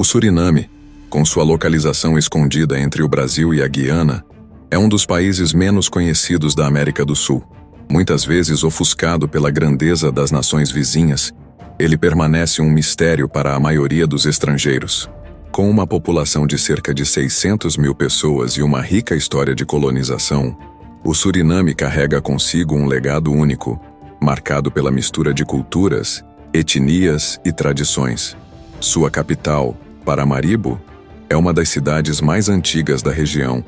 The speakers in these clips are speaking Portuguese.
O Suriname, com sua localização escondida entre o Brasil e a Guiana, é um dos países menos conhecidos da América do Sul. Muitas vezes ofuscado pela grandeza das nações vizinhas, ele permanece um mistério para a maioria dos estrangeiros. Com uma população de cerca de 600 mil pessoas e uma rica história de colonização, o Suriname carrega consigo um legado único, marcado pela mistura de culturas, etnias e tradições. Sua capital, Paramaribo, é uma das cidades mais antigas da região,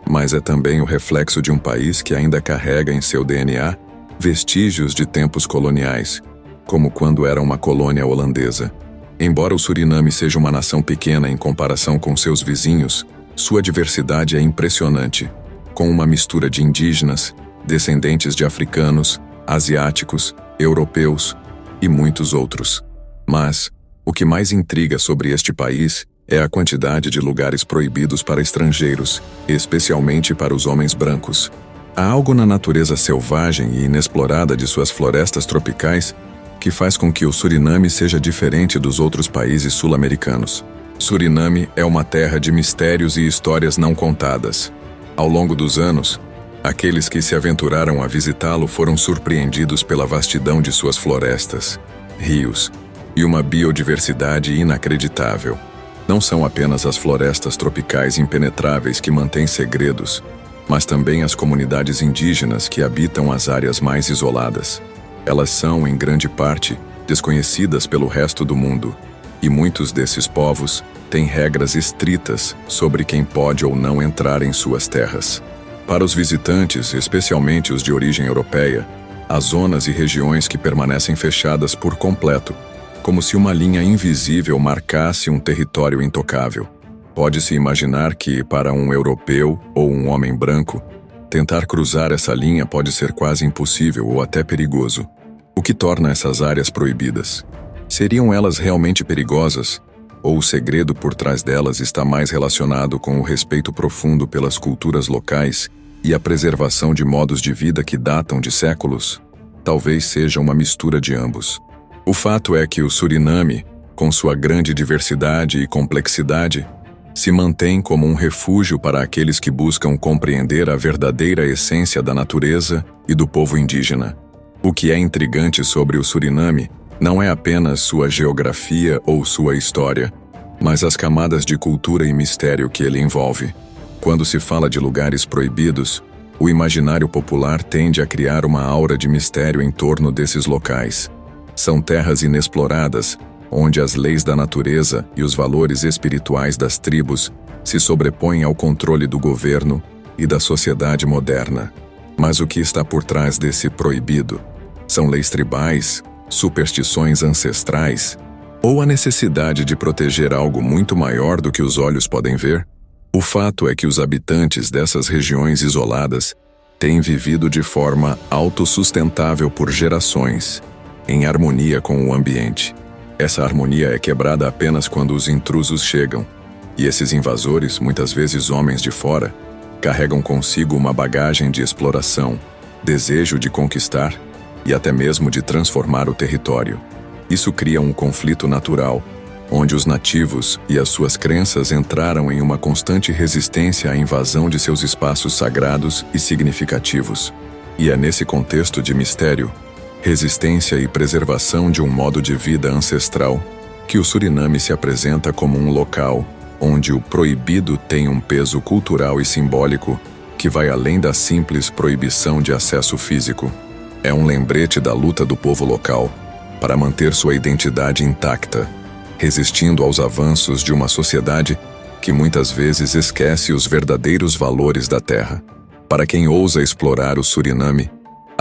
mas é também o reflexo de um país que ainda carrega em seu DNA vestígios de tempos coloniais, como quando era uma colônia holandesa. Embora o Suriname seja uma nação pequena em comparação com seus vizinhos, sua diversidade é impressionante, com uma mistura de indígenas, descendentes de africanos, asiáticos, europeus e muitos outros. Mas o que mais intriga sobre este país é a quantidade de lugares proibidos para estrangeiros, especialmente para os homens brancos. Há algo na natureza selvagem e inexplorada de suas florestas tropicais que faz com que o Suriname seja diferente dos outros países sul-americanos. Suriname é uma terra de mistérios e histórias não contadas. Ao longo dos anos, aqueles que se aventuraram a visitá-lo foram surpreendidos pela vastidão de suas florestas, rios e uma biodiversidade inacreditável. Não são apenas as florestas tropicais impenetráveis que mantêm segredos, mas também as comunidades indígenas que habitam as áreas mais isoladas. Elas são, em grande parte, desconhecidas pelo resto do mundo, e muitos desses povos têm regras estritas sobre quem pode ou não entrar em suas terras. Para os visitantes, especialmente os de origem europeia, há zonas e regiões que permanecem fechadas por completo, como se uma linha invisível marcasse um território intocável. Pode-se imaginar que, para um europeu ou um homem branco, tentar cruzar essa linha pode ser quase impossível ou até perigoso. O que torna essas áreas proibidas? Seriam elas realmente perigosas? Ou o segredo por trás delas está mais relacionado com o respeito profundo pelas culturas locais e a preservação de modos de vida que datam de séculos? Talvez seja uma mistura de ambos. O fato é que o Suriname, com sua grande diversidade e complexidade, se mantém como um refúgio para aqueles que buscam compreender a verdadeira essência da natureza e do povo indígena. O que é intrigante sobre o Suriname não é apenas sua geografia ou sua história, mas as camadas de cultura e mistério que ele envolve. Quando se fala de lugares proibidos, o imaginário popular tende a criar uma aura de mistério em torno desses locais. São terras inexploradas, onde as leis da natureza e os valores espirituais das tribos se sobrepõem ao controle do governo e da sociedade moderna. Mas o que está por trás desse proibido? São leis tribais, superstições ancestrais, ou a necessidade de proteger algo muito maior do que os olhos podem ver? O fato é que os habitantes dessas regiões isoladas têm vivido de forma autossustentável por gerações, em harmonia com o ambiente. Essa harmonia é quebrada apenas quando os intrusos chegam, e esses invasores, muitas vezes homens de fora, carregam consigo uma bagagem de exploração, desejo de conquistar e até mesmo de transformar o território. Isso cria um conflito natural, onde os nativos e as suas crenças entraram em uma constante resistência à invasão de seus espaços sagrados e significativos. E é nesse contexto de mistério, resistência e preservação de um modo de vida ancestral, que o Suriname se apresenta como um local onde o proibido tem um peso cultural e simbólico que vai além da simples proibição de acesso físico. É um lembrete da luta do povo local para manter sua identidade intacta, resistindo aos avanços de uma sociedade que muitas vezes esquece os verdadeiros valores da terra. Para quem ousa explorar o Suriname,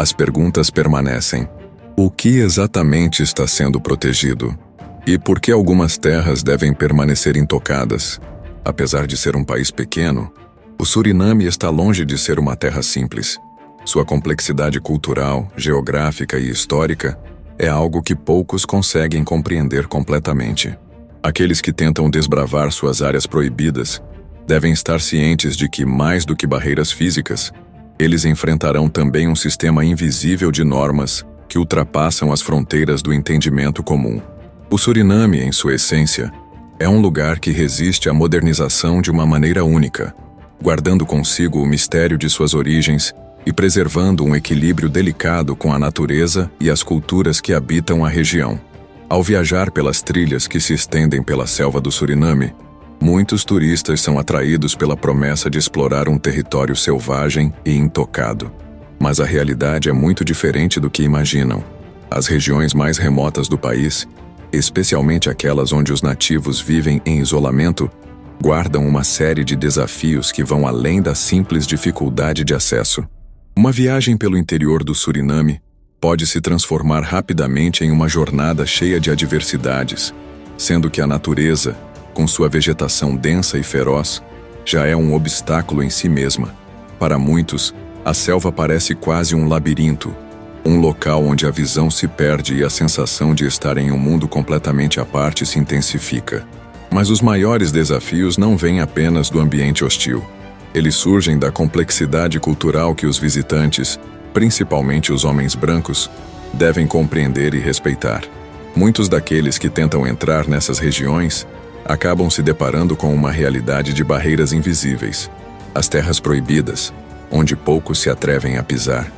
as perguntas permanecem. O que exatamente está sendo protegido? E por que algumas terras devem permanecer intocadas? Apesar de ser um país pequeno, o Suriname está longe de ser uma terra simples. Sua complexidade cultural, geográfica e histórica é algo que poucos conseguem compreender completamente. Aqueles que tentam desbravar suas áreas proibidas devem estar cientes de que, mais do que barreiras físicas, eles enfrentarão também um sistema invisível de normas que ultrapassam as fronteiras do entendimento comum. O Suriname, em sua essência, É um lugar que resiste à modernização de uma maneira única, guardando consigo o mistério de suas origens e preservando um equilíbrio delicado com a natureza e as culturas que habitam a região. Ao viajar pelas trilhas que se estendem pela selva do Suriname, muitos turistas são atraídos pela promessa de explorar um território selvagem e intocado. Mas a realidade é muito diferente do que imaginam. As regiões mais remotas do país, especialmente aquelas onde os nativos vivem em isolamento, guardam uma série de desafios que vão além da simples dificuldade de acesso. Uma viagem pelo interior do Suriname pode se transformar rapidamente em uma jornada cheia de adversidades, sendo que a natureza, com sua vegetação densa e feroz, já é um obstáculo em si mesma. Para muitos, a selva parece quase um labirinto, um local onde a visão se perde e a sensação de estar em um mundo completamente à parte se intensifica. Mas os maiores desafios não vêm apenas do ambiente hostil. Eles surgem da complexidade cultural que os visitantes, principalmente os homens brancos, devem compreender e respeitar. Muitos daqueles que tentam entrar nessas regiões acabam se deparando com uma realidade de barreiras invisíveis. As terras proibidas, onde poucos se atrevem a pisar,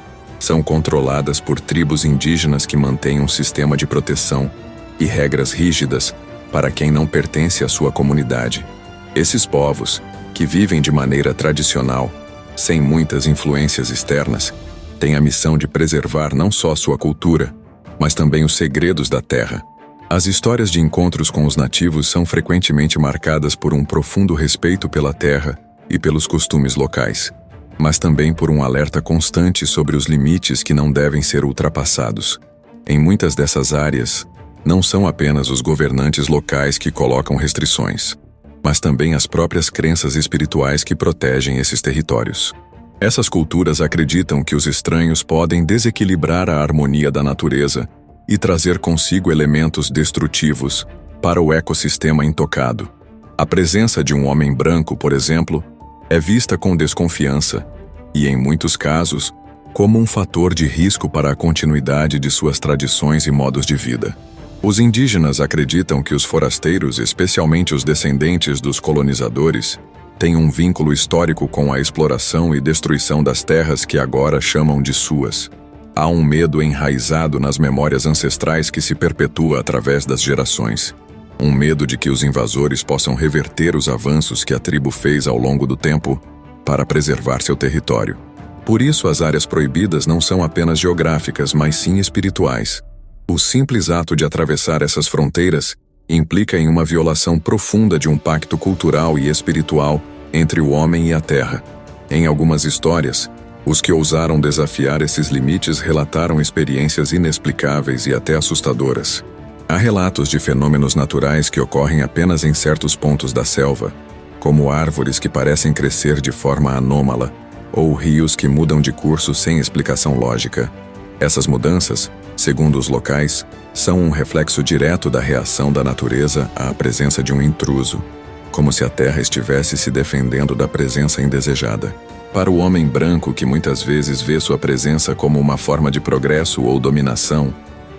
são controladas por tribos indígenas que mantêm um sistema de proteção e regras rígidas para quem não pertence à sua comunidade. Esses povos, que vivem de maneira tradicional, sem muitas influências externas, têm a missão de preservar não só sua cultura, mas também os segredos da terra. As histórias de encontros com os nativos são frequentemente marcadas por um profundo respeito pela terra e pelos costumes locais, mas também por um alerta constante sobre os limites que não devem ser ultrapassados. Em muitas dessas áreas, não são apenas os governantes locais que colocam restrições, mas também as próprias crenças espirituais que protegem esses territórios. Essas culturas acreditam que os estranhos podem desequilibrar a harmonia da natureza e trazer consigo elementos destrutivos para o ecossistema intocado. A presença de um homem branco, por exemplo, é vista com desconfiança e, em muitos casos, como um fator de risco para a continuidade de suas tradições e modos de vida. Os indígenas acreditam que os forasteiros, especialmente os descendentes dos colonizadores, têm um vínculo histórico com a exploração e destruição das terras que agora chamam de suas. Há um medo enraizado nas memórias ancestrais que se perpetua através das gerações. Um medo de que os invasores possam reverter os avanços que a tribo fez ao longo do tempo para preservar seu território. Por isso, as áreas proibidas não são apenas geográficas, mas sim espirituais. O simples ato de atravessar essas fronteiras implica em uma violação profunda de um pacto cultural e espiritual entre o homem e a terra. Em algumas histórias, os que ousaram desafiar esses limites relataram experiências inexplicáveis e até assustadoras. Há relatos de fenômenos naturais que ocorrem apenas em certos pontos da selva, como árvores que parecem crescer de forma anômala, ou rios que mudam de curso sem explicação lógica. Essas mudanças, segundo os locais, são um reflexo direto da reação da natureza à presença de um intruso, como se a terra estivesse se defendendo da presença indesejada. Para o homem branco, que muitas vezes vê sua presença como uma forma de progresso ou dominação,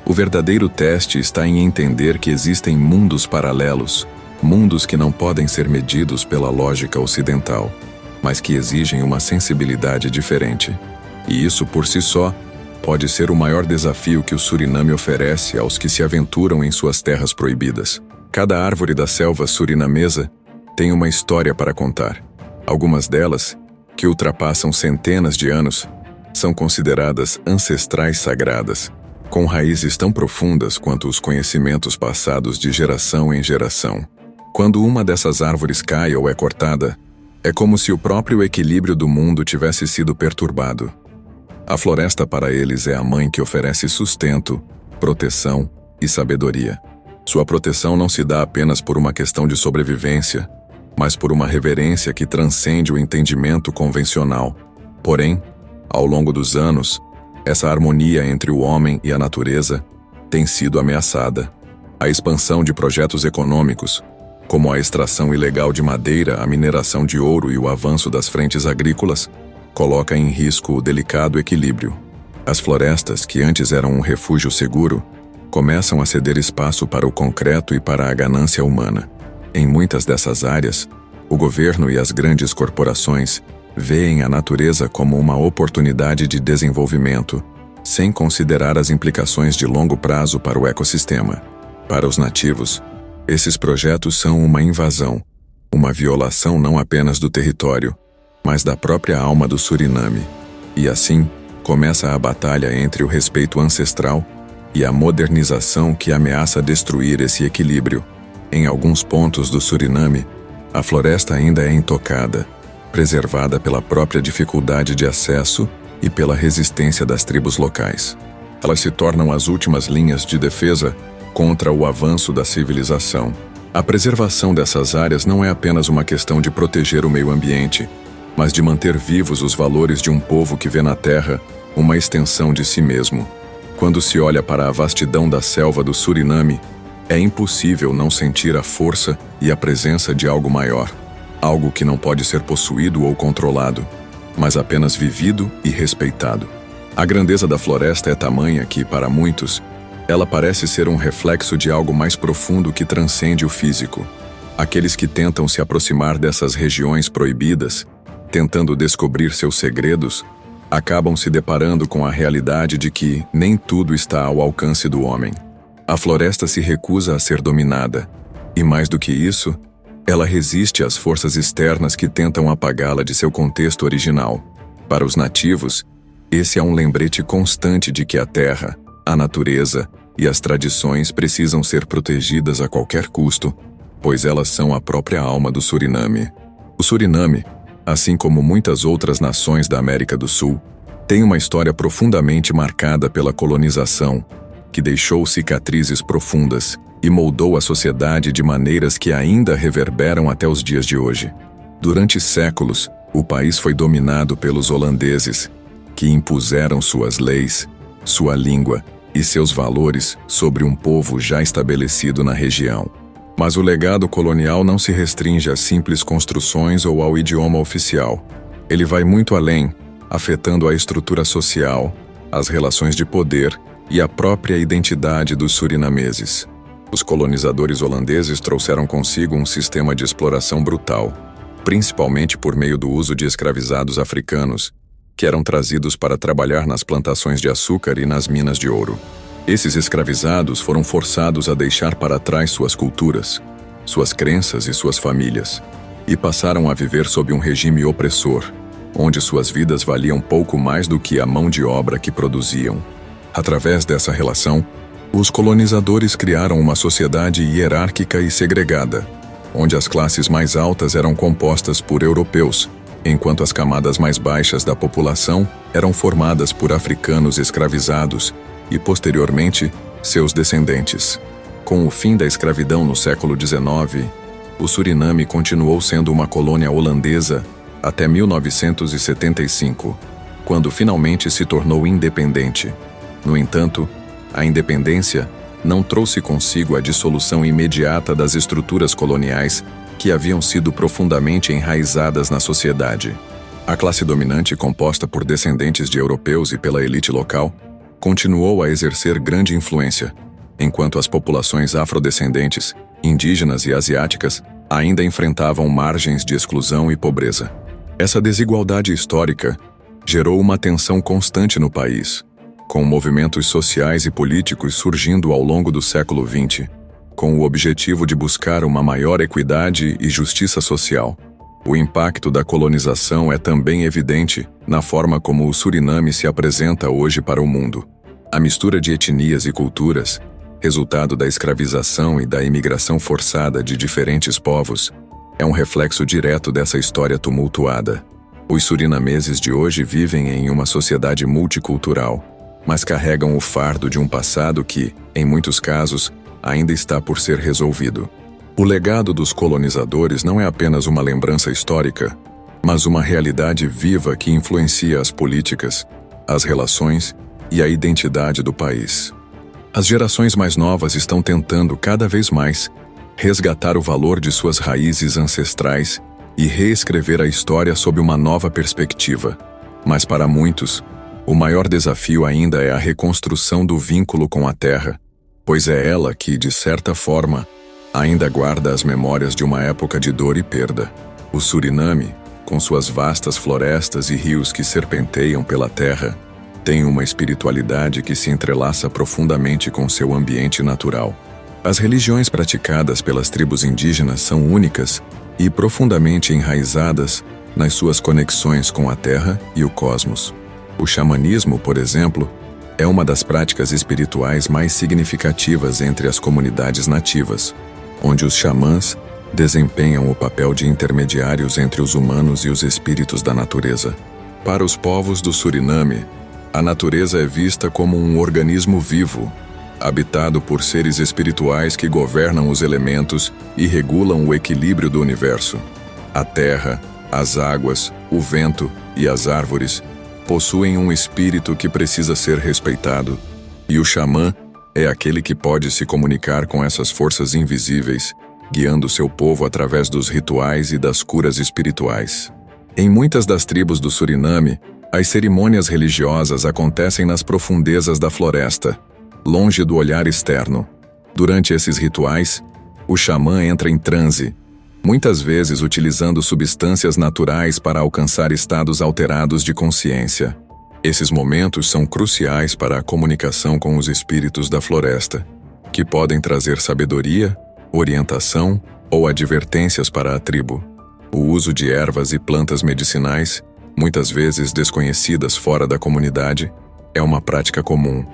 o verdadeiro teste está em entender que existem mundos paralelos, mundos que não podem ser medidos pela lógica ocidental, mas que exigem uma sensibilidade diferente. E isso, por si só, pode ser o maior desafio que o Suriname oferece aos que se aventuram em suas terras proibidas. Cada árvore da selva surinamesa tem uma história para contar. Algumas delas, que ultrapassam centenas de anos, são consideradas ancestrais sagradas, com raízes tão profundas quanto os conhecimentos passados de geração em geração. Quando uma dessas árvores cai ou é cortada, é como se o próprio equilíbrio do mundo tivesse sido perturbado. A floresta para eles é a mãe que oferece sustento, proteção e sabedoria. Sua proteção não se dá apenas por uma questão de sobrevivência, mas por uma reverência que transcende o entendimento convencional. Porém, ao longo dos anos, essa harmonia entre o homem e a natureza tem sido ameaçada. A expansão de projetos econômicos, como a extração ilegal de madeira, a mineração de ouro e o avanço das frentes agrícolas, coloca em risco o delicado equilíbrio. As florestas, que antes eram um refúgio seguro, começam a ceder espaço para o concreto e para a ganância humana. Em muitas dessas áreas, o governo e as grandes corporações veem a natureza como uma oportunidade de desenvolvimento, sem considerar as implicações de longo prazo para o ecossistema. Para os nativos, esses projetos são uma invasão, uma violação não apenas do território, mas da própria alma do Suriname. E assim, começa a batalha entre o respeito ancestral e a modernização que ameaça destruir esse equilíbrio. Em alguns pontos do Suriname, a floresta ainda é intocada, preservada pela própria dificuldade de acesso e pela resistência das tribos locais. Elas se tornam as últimas linhas de defesa contra o avanço da civilização. A preservação dessas áreas não é apenas uma questão de proteger o meio ambiente, mas de manter vivos os valores de um povo que vê na terra uma extensão de si mesmo. Quando se olha para a vastidão da selva do Suriname, é impossível não sentir a força e a presença de algo maior, algo que não pode ser possuído ou controlado, mas apenas vivido e respeitado. A grandeza da floresta é tamanha que, para muitos, ela parece ser um reflexo de algo mais profundo que transcende o físico. Aqueles que tentam se aproximar dessas regiões proibidas, tentando descobrir seus segredos, acabam se deparando com a realidade de que nem tudo está ao alcance do homem. A floresta se recusa a ser dominada, e mais do que isso, ela resiste às forças externas que tentam apagá-la de seu contexto original. Para os nativos, esse é um lembrete constante de que a terra, a natureza e as tradições precisam ser protegidas a qualquer custo, pois elas são a própria alma do Suriname. O Suriname, assim como muitas outras nações da América do Sul, tem uma história profundamente marcada pela colonização, que deixou cicatrizes profundas e moldou a sociedade de maneiras que ainda reverberam até os dias de hoje. Durante séculos, o país foi dominado pelos holandeses, que impuseram suas leis, sua língua e seus valores sobre um povo já estabelecido na região. Mas o legado colonial não se restringe a simples construções ou ao idioma oficial. Ele vai muito além, afetando a estrutura social, as relações de poder e a própria identidade dos surinameses. Os colonizadores holandeses trouxeram consigo um sistema de exploração brutal, principalmente por meio do uso de escravizados africanos, que eram trazidos para trabalhar nas plantações de açúcar e nas minas de ouro. Esses escravizados foram forçados a deixar para trás suas culturas, suas crenças e suas famílias, e passaram a viver sob um regime opressor, onde suas vidas valiam pouco mais do que a mão de obra que produziam. Através dessa relação, os colonizadores criaram uma sociedade hierárquica e segregada, onde as classes mais altas eram compostas por europeus, enquanto as camadas mais baixas da população eram formadas por africanos escravizados e, posteriormente, seus descendentes. Com o fim da escravidão no século XIX, o Suriname continuou sendo uma colônia holandesa até 1975, quando finalmente se tornou independente. No entanto, a independência não trouxe consigo a dissolução imediata das estruturas coloniais que haviam sido profundamente enraizadas na sociedade. A classe dominante, composta por descendentes de europeus e pela elite local, continuou a exercer grande influência, enquanto as populações afrodescendentes, indígenas e asiáticas ainda enfrentavam margens de exclusão e pobreza. Essa desigualdade histórica gerou uma tensão constante no país, com movimentos sociais e políticos surgindo ao longo do século XX, com o objetivo de buscar uma maior equidade e justiça social. O impacto da colonização é também evidente na forma como o Suriname se apresenta hoje para o mundo. A mistura de etnias e culturas, resultado da escravização e da imigração forçada de diferentes povos, é um reflexo direto dessa história tumultuada. Os surinameses de hoje vivem em uma sociedade multicultural, mas carregam o fardo de um passado que, em muitos casos, ainda está por ser resolvido. O legado dos colonizadores não é apenas uma lembrança histórica, mas uma realidade viva que influencia as políticas, as relações e a identidade do país. As gerações mais novas estão tentando cada vez mais resgatar o valor de suas raízes ancestrais e reescrever a história sob uma nova perspectiva. Mas para muitos, o maior desafio ainda é a reconstrução do vínculo com a terra, pois é ela que, de certa forma, ainda guarda as memórias de uma época de dor e perda. O Suriname, com suas vastas florestas e rios que serpenteiam pela terra, tem uma espiritualidade que se entrelaça profundamente com seu ambiente natural. As religiões praticadas pelas tribos indígenas são únicas e profundamente enraizadas nas suas conexões com a terra e o cosmos. O xamanismo, por exemplo, é uma das práticas espirituais mais significativas entre as comunidades nativas, onde os xamãs desempenham o papel de intermediários entre os humanos e os espíritos da natureza. Para os povos do Suriname, a natureza é vista como um organismo vivo, habitado por seres espirituais que governam os elementos e regulam o equilíbrio do universo. A terra, as águas, o vento e as árvores possuem um espírito que precisa ser respeitado, e o xamã é aquele que pode se comunicar com essas forças invisíveis, guiando seu povo através dos rituais e das curas espirituais. Em muitas das tribos do Suriname, as cerimônias religiosas acontecem nas profundezas da floresta, longe do olhar externo. Durante esses rituais, o xamã entra em transe, muitas vezes utilizando substâncias naturais para alcançar estados alterados de consciência. Esses momentos são cruciais para a comunicação com os espíritos da floresta, que podem trazer sabedoria, orientação ou advertências para a tribo. O uso de ervas e plantas medicinais, muitas vezes desconhecidas fora da comunidade, é uma prática comum.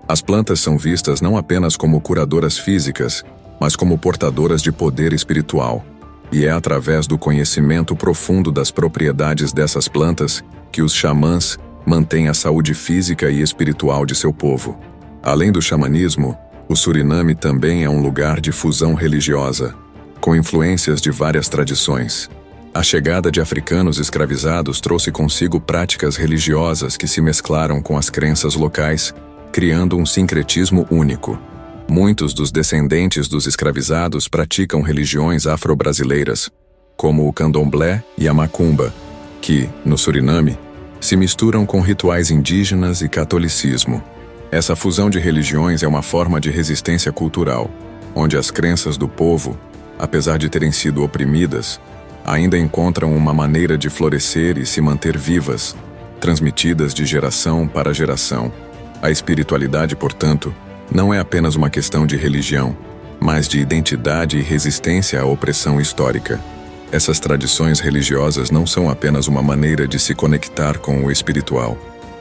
As plantas são vistas não apenas como curadoras físicas, mas como portadoras de poder espiritual. E é através do conhecimento profundo das propriedades dessas plantas que os xamãs mantêm a saúde física e espiritual de seu povo. Além do xamanismo, o Suriname também é um lugar de fusão religiosa, com influências de várias tradições. A chegada de africanos escravizados trouxe consigo práticas religiosas que se mesclaram com as crenças locais, criando um sincretismo único. Muitos dos descendentes dos escravizados praticam religiões afro-brasileiras, como o candomblé e a macumba, que, no Suriname, se misturam com rituais indígenas e catolicismo. Essa fusão de religiões é uma forma de resistência cultural, onde as crenças do povo, apesar de terem sido oprimidas, ainda encontram uma maneira de florescer e se manter vivas, transmitidas de geração para geração. A espiritualidade, portanto, não é apenas uma questão de religião, mas de identidade e resistência à opressão histórica. Essas tradições religiosas não são apenas uma maneira de se conectar com o espiritual,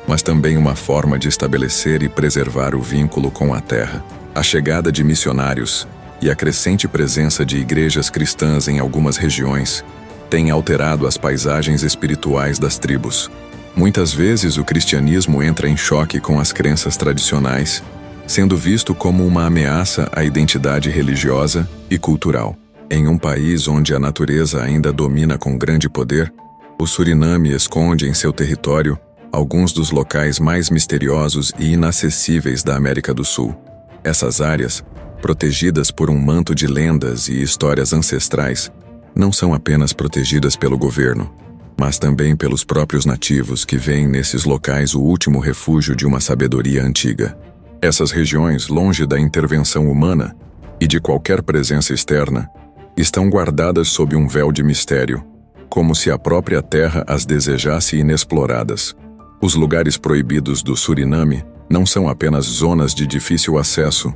mas também uma forma de estabelecer e preservar o vínculo com a terra. A chegada de missionários e a crescente presença de igrejas cristãs em algumas regiões tem alterado as paisagens espirituais das tribos. Muitas vezes o cristianismo entra em choque com as crenças tradicionais, sendo visto como uma ameaça à identidade religiosa e cultural. Em um país onde a natureza ainda domina com grande poder, o Suriname esconde em seu território alguns dos locais mais misteriosos e inacessíveis da América do Sul. Essas áreas, protegidas por um manto de lendas e histórias ancestrais, não são apenas protegidas pelo governo, mas também pelos próprios nativos que veem nesses locais o último refúgio de uma sabedoria antiga. Essas regiões, longe da intervenção humana e de qualquer presença externa, estão guardadas sob um véu de mistério, como se a própria terra as desejasse inexploradas. Os lugares proibidos do Suriname não são apenas zonas de difícil acesso,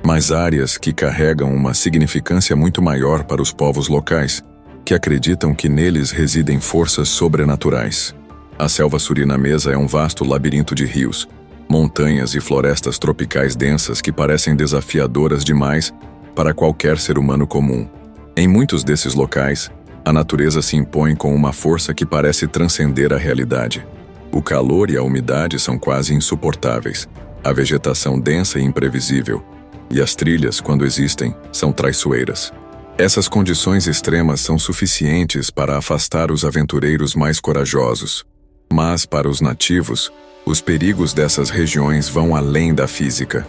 mas áreas que carregam uma significância muito maior para os povos locais, que acreditam que neles residem forças sobrenaturais. A selva surinamesa é um vasto labirinto de rios, montanhas e florestas tropicais densas que parecem desafiadoras demais para qualquer ser humano comum. Em muitos desses locais, a natureza se impõe com uma força que parece transcender a realidade. O calor e a umidade são quase insuportáveis, a vegetação densa e imprevisível, e as trilhas, quando existem, são traiçoeiras. Essas condições extremas são suficientes para afastar os aventureiros mais corajosos. Mas, para os nativos, os perigos dessas regiões vão além da física.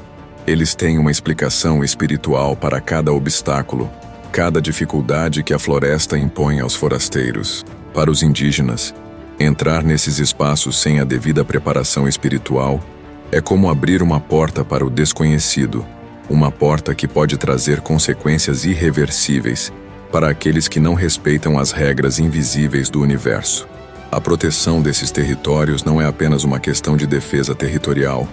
Eles têm uma explicação espiritual para cada obstáculo, cada dificuldade que a floresta impõe aos forasteiros. Para os indígenas, entrar nesses espaços sem a devida preparação espiritual é como abrir uma porta para o desconhecido, Uma porta que pode trazer consequências irreversíveis para aqueles que não respeitam as regras invisíveis do universo. A proteção desses territórios não é apenas uma questão de defesa territorial,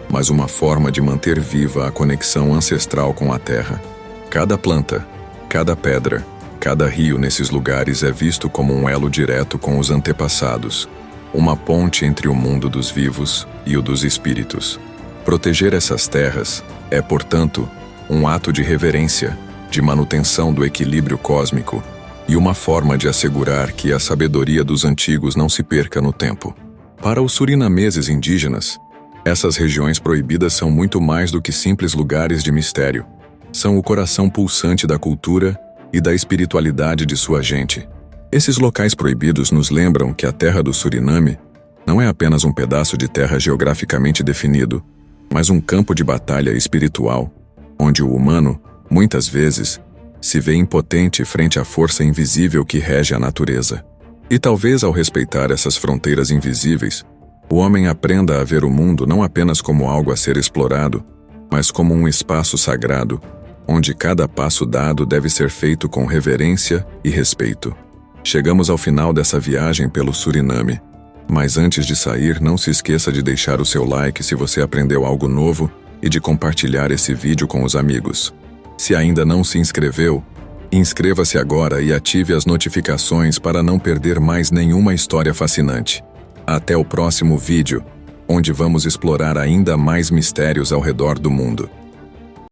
mas uma forma de manter viva a conexão ancestral com a Terra. Cada planta, cada pedra, cada rio nesses lugares é visto como um elo direto com os antepassados, uma ponte entre o mundo dos vivos e o dos espíritos. Proteger essas terras é, portanto, um ato de reverência, de manutenção do equilíbrio cósmico e uma forma de assegurar que a sabedoria dos antigos não se perca no tempo. Para os surinameses indígenas, essas regiões proibidas são muito mais do que simples lugares de mistério. São o coração pulsante da cultura e da espiritualidade de sua gente. Esses locais proibidos nos lembram que a terra do Suriname não é apenas um pedaço de terra geograficamente definido, mas um campo de batalha espiritual, onde o humano, muitas vezes, se vê impotente frente à força invisível que rege a natureza. E talvez ao respeitar essas fronteiras invisíveis, o homem aprenda a ver o mundo não apenas como algo a ser explorado, mas como um espaço sagrado, onde cada passo dado deve ser feito com reverência e respeito. Chegamos ao final dessa viagem pelo Suriname, mas antes de sair, não se esqueça de deixar o seu like se você aprendeu algo novo e de compartilhar esse vídeo com os amigos. Se ainda não se inscreveu, inscreva-se agora e ative as notificações para não perder mais nenhuma história fascinante. Até o próximo vídeo, onde vamos explorar ainda mais mistérios ao redor do mundo.